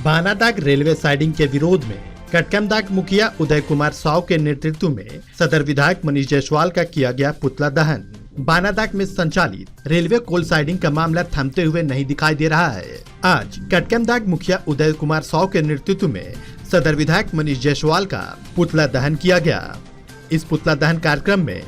Banadag railway siding के विरोध में कटकमदाग मुखिया उदय कुमार साव के नेतृत्व में सदर विधायक मनीष जायसवाल का किया गया पुतला दहन। बानादाग में संचालित रेलवे कोल साइडिंग का मामला थमते हुए नहीं दिखाई दे रहा है। आज कटकमदाग मुखिया उदय कुमार साव के नेतृत्व में सदर विधायक मनीष जायसवाल का पुतला दहन किया गया। इस पुतला दहन कार्यक्रम में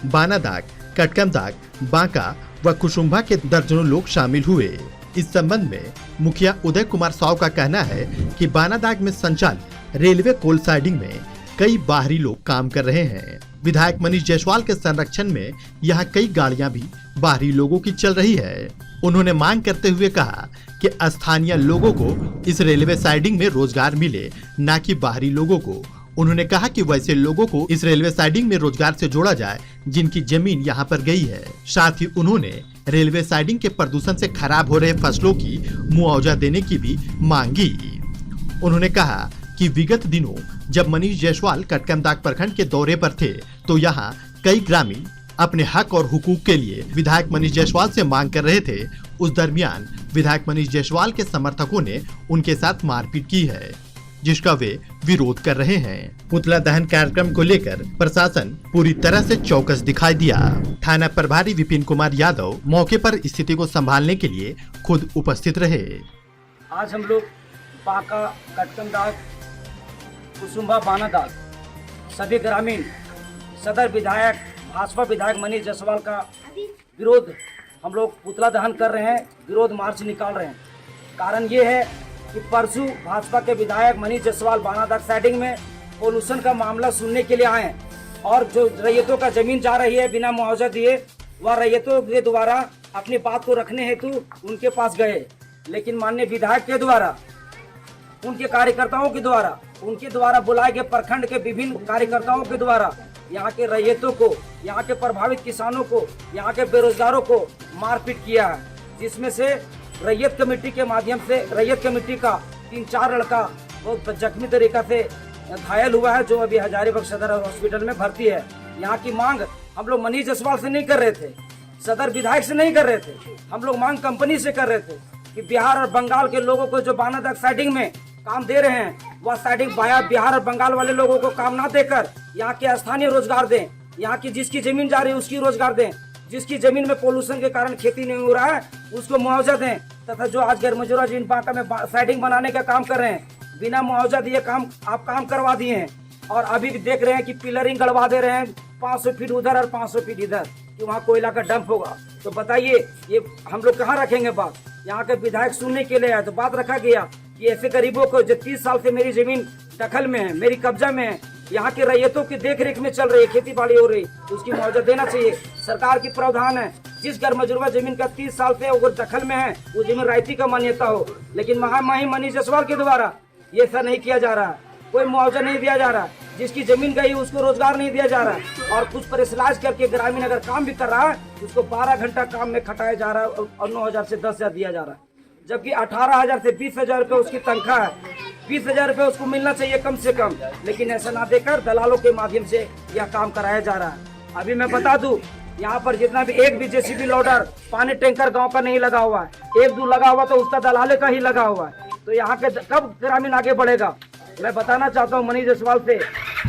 बानादाग, कटकमदाग, बांका व कुसुम्भा के दर्जनों लोग शामिल हुए। इस संबंध में मुखिया उदय कुमार साव का कहना है कि बानादाग में संचालित रेलवे कोल साइडिंग में कई बाहरी लोग काम कर रहे हैं। विधायक मनीष जायसवाल के संरक्षण में यहाँ कई गाड़ियां भी बाहरी लोगों की चल रही है। उन्होंने मांग करते हुए कहा कि स्थानीय लोगों को इस रेलवे साइडिंग में रोजगार मिले, न कि बाहरी लोगों को। उन्होंने कहा कि वैसे लोगों को इस रेलवे साइडिंग में रोजगार से जोड़ा जाए जिनकी जमीन यहाँ पर गई है। साथ ही उन्होंने रेलवे साइडिंग के प्रदूषण से खराब हो रहे फसलों की मुआवजा देने की भी मांगी। उन्होंने कहा कि विगत दिनों जब मनीष जायसवाल कटकमदाग प्रखंड के दौरे पर थे तो यहाँ कई ग्रामीण अपने हक और हुकूक के लिए विधायक मनीष जायसवाल से मांग कर रहे थे। उस दरमियान विधायक मनीष जायसवाल के समर्थकों ने उनके साथ मारपीट की है, जिसका वे विरोध कर रहे हैं। पुतला दहन कार्यक्रम को लेकर प्रशासन पूरी तरह से चौकस दिखाई दिया। थाना प्रभारी विपिन कुमार यादव मौके पर स्थिति को संभालने के लिए खुद उपस्थित रहे। आज हम लोग बांका, कटकमदाग, कुसुम्भा, बानादाग सभी ग्रामीण सदर विधायक भाजपा विधायक मनीष जायसवाल का विरोध हम लोग पुतला दहन कर रहे हैं, विरोध मार्च निकाल रहे हैं। कारण ये है कि परसों भाजपा के विधायक मनीष जायसवाल बानादाग साइडिंग में पोल्यूशन का मामला सुनने के लिए आए हैं और जो रैयतों का जमीन जा रही है बिना मुआवजा दिए, वह रैयतों के द्वारा अपनी बात को रखने हेतु उनके पास गए। लेकिन माननीय विधायक के द्वारा, उनके कार्यकर्ताओं के द्वारा, उनके द्वारा बुलाए गए प्रखंड के विभिन्न कार्यकर्ताओं के द्वारा यहाँ के रैयतों को, यहाँ के प्रभावित किसानों को, यहाँ के बेरोजगारों को मारपीट किया है, जिसमें से रैयत कमेटी के माध्यम से रैयत कमेटी का 3-4 लड़का बहुत जख्मी तरीका से घायल हुआ है, जो अभी हजारीबाग सदर हॉस्पिटल में भर्ती है। यहाँ की मांग हम लोग मनीष जायसवाल से नहीं कर रहे थे, सदर विधायक से नहीं कर रहे थे, हम लोग मांग कंपनी से कर रहे थे कि बिहार और बंगाल के लोगों को जो बानादाग साइडिंग में काम दे रहे हैं, वह साइडिंग बिहार और बंगाल वाले लोगों को काम ना देकर यहाँ के स्थानीय रोजगार दें। यहाँ की जिसकी जमीन जा रही है उसकी रोजगार दें, जिसकी जमीन में पोल्यूशन के कारण खेती नहीं हो रहा है उसको मुआवजा दें, तथा जो आज गैरमजूरा जिन बांका में साइडिंग बनाने का काम कर रहे हैं बिना मुआवजा दिए काम करवा दिए हैं। और अभी भी देख रहे हैं कि पिलरिंग गड़वा दे रहे हैं 500 फीट उधर और 500 फीट इधर, कि वहाँ कोयला का डंप होगा। तो बताइए ये हम लोग कहाँ रखेंगे बात? यहाँ के विधायक सुनने के लिए आए तो बात रखा गया कि ऐसे गरीबों को जो 30 साल से मेरी जमीन दखल में है, मेरी कब्जा में है, यहाँ के रैयतों की देखरेख में चल रही है, खेती बाड़ी हो रही, तो उसकी मुआवजा देना चाहिए। सरकार की प्रावधान है जिस गैरमजरूरा जमीन का 30 साल से अगर दखल में है वो जमीन रायती का मान्यता हो, लेकिन महामहिम मनीष जायसवाल के द्वारा ये ऐसा नहीं किया जा रहा है। कोई मुआवजा नहीं दिया जा रहा, जिसकी जमीन गई उसको रोजगार नहीं दिया जा रहा और कुछ परिसलाज करके ग्रामीण अगर काम भी कर रहा है उसको 12 घंटा काम में खटाया जा रहा है और 9,000 से 10,000 दिया जा रहा है, जबकि 18,000 से 20,000 रुपये उसकी तनख्वाह है। 20,000 रुपये उसको मिलना चाहिए कम से कम, लेकिन ऐसा ना देकर दलालों के माध्यम से यह काम कराया जा रहा है। अभी मैं बता दूं, यहाँ पर जितना भी एक भी जेसीबी लोडर पानी टैंकर गांव का नहीं लगा हुआ है, 1-2 लगा हुआ तो उसका दलाले का ही लगा हुआ है। तो यहाँ के कब ग्रामीण आगे बढ़ेगा? मैं बताना चाहता हूँ मनीष जायसवाल से,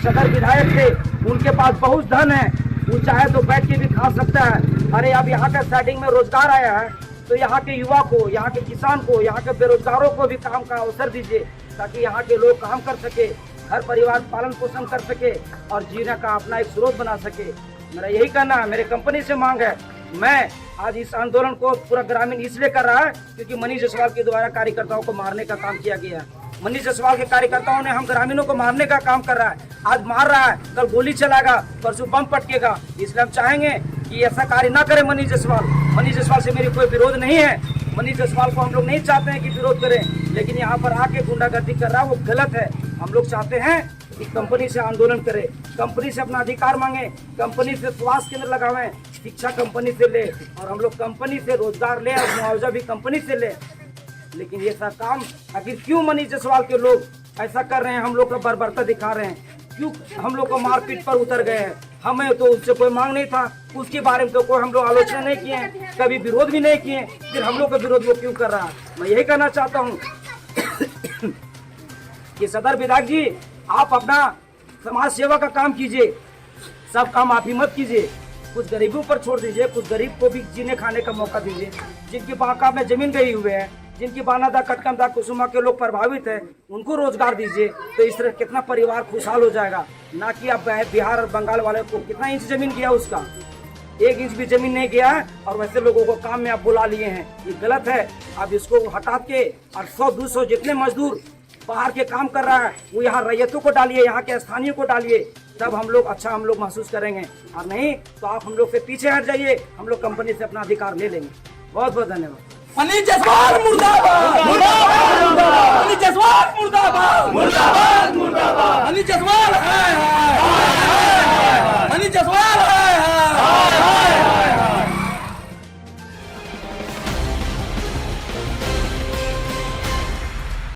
सदर विधायक से, उनके पास बहुत धन है, वो चाहे तो बैठ के भी खा सकता है। अरे अब यहाँ का साइडिंग में रोजगार आया है तो यहाँ के युवा को, यहाँ के किसान को, यहाँ के बेरोजगारों को भी काम का अवसर दीजिए, ताकि यहाँ के लोग काम कर सके, घर परिवार पालन पोषण कर सके और जीने का अपना एक स्रोत बना सके। मेरा यही कहना है, मेरे कंपनी से मांग है। मैं आज इस आंदोलन को पूरा ग्रामीण इसलिए कर रहा है क्योंकि मनीष जायसवाल के द्वारा कार्यकर्ताओं को मारने का काम किया गया है। मनीष जायसवाल के कार्यकर्ताओं ने हम ग्रामीणों को मारने का काम कर रहा है, आज मार रहा है, कल गोली चलाएगा, परसों बम पटकेगा। इसलिए हम चाहेंगे कि ऐसा कार्य ना करे मनीष जायसवाल। मनीष जायसवाल से मेरी कोई विरोध नहीं है, मनीष जायसवाल को हम लोग नहीं चाहते हैं कि विरोध करें, लेकिन यहाँ पर आके गुंडागर्दी कर रहा है वो गलत है। हम लोग चाहते हैं कि कंपनी से आंदोलन करे, कंपनी से अपना अधिकार मांगे, कंपनी से स्वास्थ्य केंद्र लगावें, शिक्षा कंपनी से ले और हम लोग कंपनी से रोजगार ले और मुआवजा भी कंपनी से ले। लेकिन ये सब काम आखिर क्यों मनीष जायसवाल के लोग ऐसा कर रहे हैं? हम लोग का बर्बरता दिखा रहे हैं, क्यों हम लोग को मारपीट पर उतर गए हैं? हमें तो उससे कोई मांग नहीं था, उसके बारे में तो कोई हम लोग आलोचना नहीं किए हैं, कभी विरोध भी नहीं किए, फिर हम लोग का विरोध वो क्यों कर रहा है? मैं यही कहना चाहता हूँ कि सदर विधायक जी आप अपना समाज सेवा का काम कीजिए, सब काम आप ही मत कीजिए, कुछ गरीबों पर छोड़ दीजिए, कुछ गरीब को भी जीने खाने का मौका दीजिए। जिनकी बांका में जमीन गई हुए हैं, जिनकी बानादा कटकमदा कुसुमा के लोग प्रभावित हैं, उनको रोजगार दीजिए। तो इस तरह कितना परिवार खुशहाल हो जाएगा। ना कि अब बिहार और बंगाल वाले को कितना इंच जमीन किया, उसका 1 इंच भी जमीन नहीं किया है, और वैसे लोगों को काम में आप बुला लिए हैं। ये गलत है। अब इसको हटा के और 100-200 जितने मजदूर बाहर के काम कर रहा है वो यहाँ रैयतों को डालिए, यहाँ के स्थानीय को डालिए, तब हम लोग महसूस करेंगे। और नहीं तो आप हम लोग से पीछे हट जाइए, हम लोग कंपनी से अपना अधिकार ले लेंगे। बहुत बहुत धन्यवाद। मनीष जायसवाल मुर्दाबाद, मुर्दाबाद, मुर्दाबाद, मनीष जायसवाल मुर्दाबाद, मुर्दाबाद, मुर्दाबाद, मनीष जायसवाल